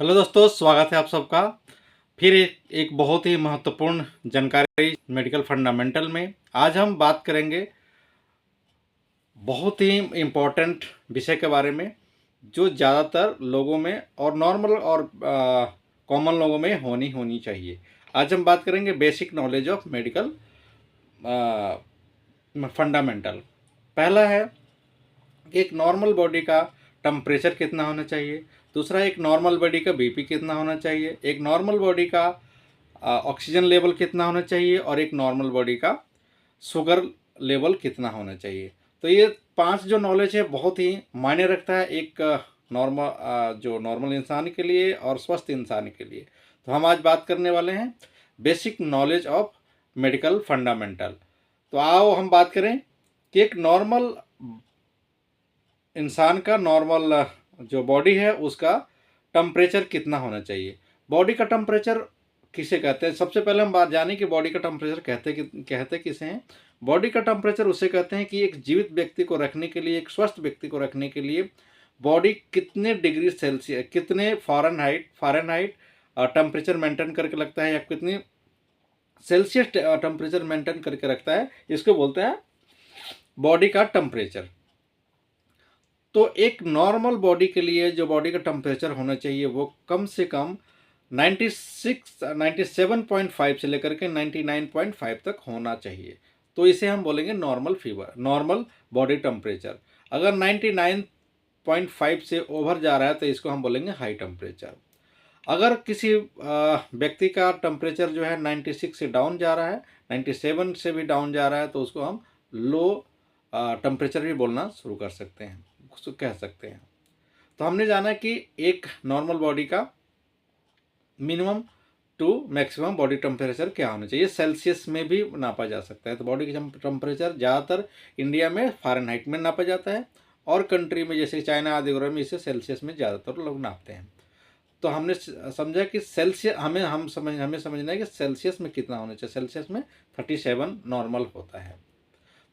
Hello दोस्तों, स्वागत है आप सबका। फिर एक बहुत ही महत्वपूर्ण जानकारी मेडिकल फंडामेंटल में। आज हम बात करेंगे बहुत ही इम्पोर्टेंट विषय के बारे में, जो ज़्यादातर लोगों में और नॉर्मल और कॉमन लोगों में होनी चाहिए। आज हम बात करेंगे basic knowledge of medical fundamental. पहला है कि एक नॉर्मल बॉडी का टेम्परेचर कितना होना चाहिए। दूसरा, एक नॉर्मल बॉडी का बीपी कितना होना चाहिए। एक नॉर्मल बॉडी का ऑक्सीजन लेवल कितना होना चाहिए। और एक नॉर्मल बॉडी का शुगर लेवल कितना होना चाहिए। तो ये 5 जो नॉलेज है बहुत ही मायने रखता है एक नॉर्मल इंसान के लिए और स्वस्थ इंसान के लिए। तो हम आज बात करने वाले हैं basic knowledge of medical fundamental. तो आओ हम बात करें कि एक नॉर्मल इंसान का नॉर्मल जो बॉडी है उसका टेम्परेचर कितना होना चाहिए। बॉडी का टेम्परेचर किसे कहते हैं? सबसे पहले हम बात जानें कि बॉडी का टेम्परेचर कहते किसे हैं। बॉडी का टेम्परेचर उसे कहते हैं कि एक जीवित व्यक्ति को रखने के लिए, एक स्वस्थ व्यक्ति को रखने के लिए बॉडी कितने डिग्री सेल्सियस, कितने फ़ारेनहाइट टेम्परेचर मेंटेन करके लगता है, या कितनी सेल्सियस टेम्परेचर मेंटेन करके रखता है, इसको बोलते हैं बॉडी का टेम्परेचर। तो एक नॉर्मल बॉडी के लिए जो बॉडी का टेम्परेचर होना चाहिए वो कम से कम 97.5 से लेकर के 99.5 तक होना चाहिए। तो इसे हम बोलेंगे नॉर्मल बॉडी टेम्परेचर। अगर 99.5 से ओवर जा रहा है तो इसको हम बोलेंगे हाई टेम्परेचर। अगर किसी व्यक्ति का टेम्परेचर जो है 96 से डाउन जा रहा है, 97 से भी डाउन जा रहा है, तो उसको हम लो टेम्परेचर भी बोलना शुरू कर सकते हैं, उसको कह सकते हैं। तो हमने जाना कि एक नॉर्मल बॉडी का minimum to maximum body temperature क्या होना चाहिए। सेल्सियस में भी नापा जा सकता है। तो बॉडी का टेम्परेचर ज़्यादातर इंडिया में फ़ारेनहाइट में नापा जाता है, और कंट्री में जैसे चाइना आदि वगैरह में इसे सेल्सियस में ज़्यादातर लोग नापते हैं। तो हमने समझा कि सेल्सियस हमें समझना है कि सेल्सियस में कितना होना चाहिए। सेल्सियस में 37 नॉर्मल होता है।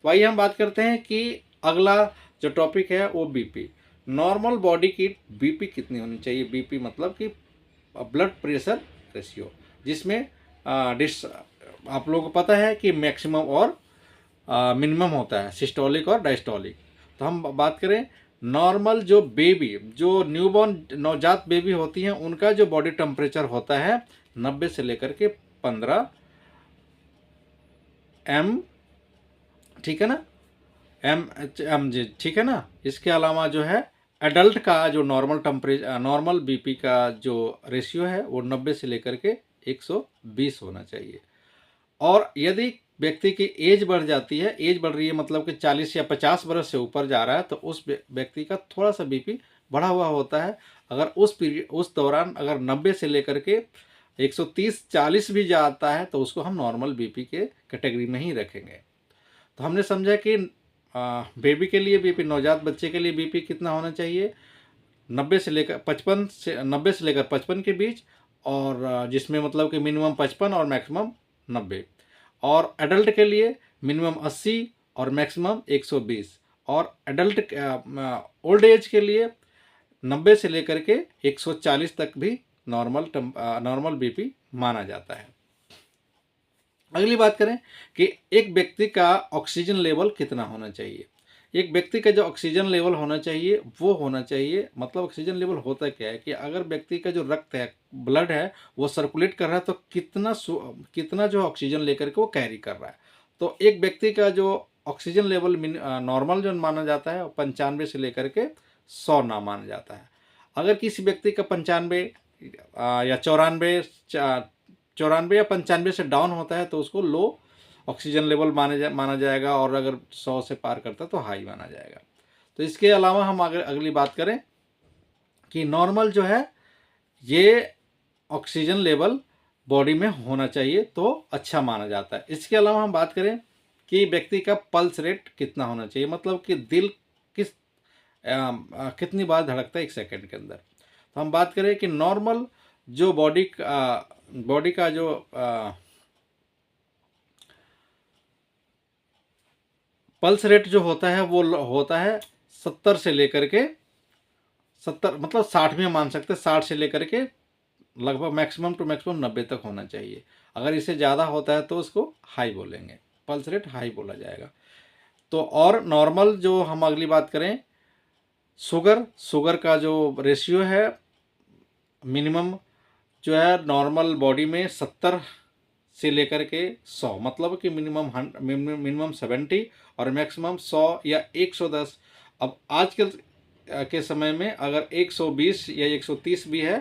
तो आइए हम बात करते हैं कि अगला जो टॉपिक है वो बीपी। नॉर्मल बॉडी की बीपी कितनी होनी चाहिए। बीपी मतलब कि ब्लड प्रेशर रेशियो, जिसमें आप लोगों को पता है कि मैक्सिमम और मिनिमम होता है, सिस्टोलिक और डायस्टोलिक। तो हम बात करें नॉर्मल जो बेबी, जो न्यूबॉर्न नवजात बेबी होती हैं, उनका जो बॉडी टेम्परेचर होता है 90 से लेकर के 15 एम, ठीक है ना, एम जी, ठीक है ना। इसके अलावा जो है एडल्ट का जो नॉर्मल बीपी का जो रेशियो है वो 90 से लेकर के 120 होना चाहिए। और यदि व्यक्ति की एज बढ़ जाती है, एज बढ़ रही है मतलब कि 40 या 50 वर्ष से ऊपर जा रहा है, तो उस व्यक्ति का थोड़ा सा बीपी बढ़ा हुआ होता है। अगर उस दौरान अगर 90 से लेकर के 130-40 भी जाता है तो उसको हम नॉर्मल बीपी के कैटेगरी में ही रखेंगे। तो हमने समझा कि बेबी के लिए बीपी, नवजात बच्चे के लिए बीपी कितना होना चाहिए, 90 से लेकर 55 के बीच, और जिसमें मतलब कि मिनिमम 55 और मैक्सिमम 90। और एडल्ट के लिए मिनिमम 80 और मैक्सिमम 120। और एडल्ट ओल्ड एज के लिए 90 से लेकर के 140 तक भी नॉर्मल बीपी माना जाता है। अगली बात करें कि एक व्यक्ति का ऑक्सीजन लेवल कितना होना चाहिए। एक व्यक्ति का जो ऑक्सीजन लेवल होना चाहिए वो होना चाहिए, मतलब ऑक्सीजन लेवल होता क्या है कि अगर व्यक्ति का जो रक्त है, ब्लड है, वो सर्कुलेट कर रहा है तो कितना जो ऑक्सीजन लेकर के वो कैरी कर रहा है। तो एक व्यक्ति का जो ऑक्सीजन लेवल नॉर्मल जो माना जाता है 95 से लेकर के 100 ना माना जाता है। अगर किसी व्यक्ति का 95 या 94 या 95 से डाउन होता है तो उसको लो ऑक्सीजन लेवल माना जाएगा, और अगर 100 से पार करता है तो हाई माना जाएगा। तो इसके अलावा हम अगली बात करें कि नॉर्मल जो है ये ऑक्सीजन लेवल बॉडी में होना चाहिए तो अच्छा माना जाता है। इसके अलावा हम बात करें कि व्यक्ति का पल्स रेट कितना होना चाहिए, मतलब कि दिल कितनी बार धड़कता है एक सेकंड के अंदर। तो हम बात करें कि नॉर्मल जो बॉडी का जो पल्स रेट जो होता है वो होता है 70 से लेकर के 70 मतलब 60 में मान सकते हैं, 60 से लेकर के लगभग मैक्सिमम टू मैक्सिमम 90 तक होना चाहिए। अगर इससे ज़्यादा होता है तो उसको हाई बोलेंगे, पल्स रेट हाई बोला जाएगा। तो और नॉर्मल जो हम अगली बात करें, शुगर का जो रेशियो है मिनिमम जो है नॉर्मल बॉडी में 70 से लेकर के 100, मतलब कि मिनिमम 70 और मैक्सिमम 100 या 110। अब आजकल के समय में अगर 120 या 130 भी है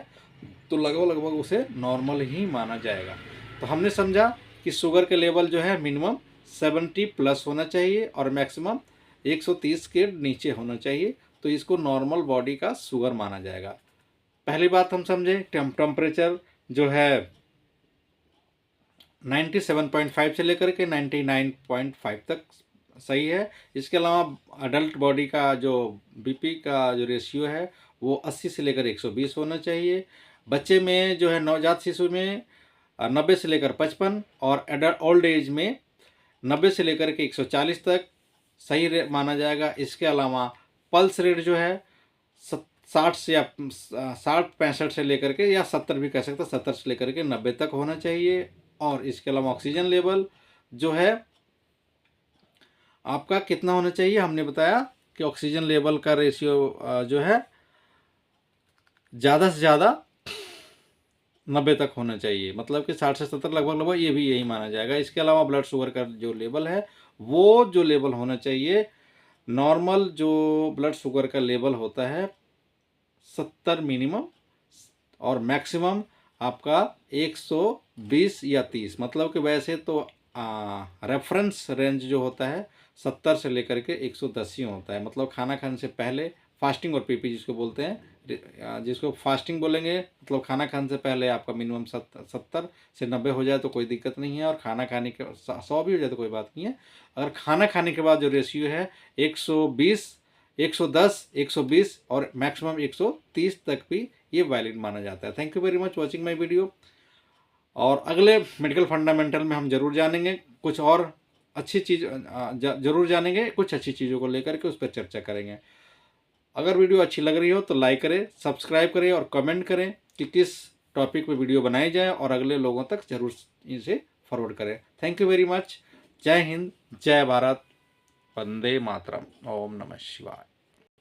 तो लगभग उसे नॉर्मल ही माना जाएगा। तो हमने समझा कि शुगर के लेवल जो है मिनिमम 70 प्लस होना चाहिए और मैक्सिमम 130 के नीचे होना चाहिए, तो इसको नॉर्मल बॉडी का शुगर माना जाएगा। पहली बात हम समझे टेम्परेचर जो है 97.5 से लेकर के 99.5 तक सही है। इसके अलावा अडल्ट बॉडी का जो बीपी का जो रेशियो है वो 80 से लेकर 120 होना चाहिए। बच्चे में जो है नवजात शिशु में 90 से लेकर 55 और ओल्ड एज में 90 से लेकर के 140 तक सही माना जाएगा। इसके अलावा पल्स रेट जो है 60 से या 60-65 से लेकर के या 70 भी कह सकते हैं, 70 से लेकर के 90 तक होना चाहिए। और इसके अलावा ऑक्सीजन लेवल जो है आपका कितना होना चाहिए, हमने बताया कि ऑक्सीजन लेवल का रेशियो जो है ज़्यादा से ज़्यादा 90 तक होना चाहिए, मतलब कि 60 से 70 लगभग ये भी यही माना जाएगा। इसके अलावा ब्लड शुगर का जो लेवल है वो जो लेवल होना चाहिए, नॉर्मल जो ब्लड शुगर का लेवल होता है 70 मिनिमम और मैक्सिमम आपका 120 या 30, मतलब कि वैसे तो रेफरेंस रेंज जो होता है 70 से लेकर के 110 ही होता है। मतलब खाना खाने से पहले फास्टिंग और पीपी जिसको बोलते हैं, जिसको फास्टिंग बोलेंगे, मतलब खाना खाने से पहले आपका मिनिमम 70 से 90 हो जाए तो कोई दिक्कत नहीं है, और खाना खाने के 100 भी हो जाए तो कोई बात नहीं है। अगर खाना खाने के बाद जो रेशियो है 120, 110, 120 और मैक्सिमम 130 तक भी ये वैलिड माना जाता है। Thank you very much watching my video. और अगले मेडिकल फंडामेंटल में हम जरूर जानेंगे कुछ और अच्छी चीज़, जरूर जानेंगे कुछ अच्छी चीज़ों को लेकर के, उस पर चर्चा करेंगे। अगर वीडियो अच्छी लग रही हो तो लाइक करें, सब्सक्राइब करें और कमेंट करें कि किस टॉपिक पे वीडियो बनाई जाए, और अगले लोगों तक जरूर इसे फॉरवर्ड करें। Thank you very much. जय हिंद, जय भारत, वंदे मातरम, ओम नमः शिवाय।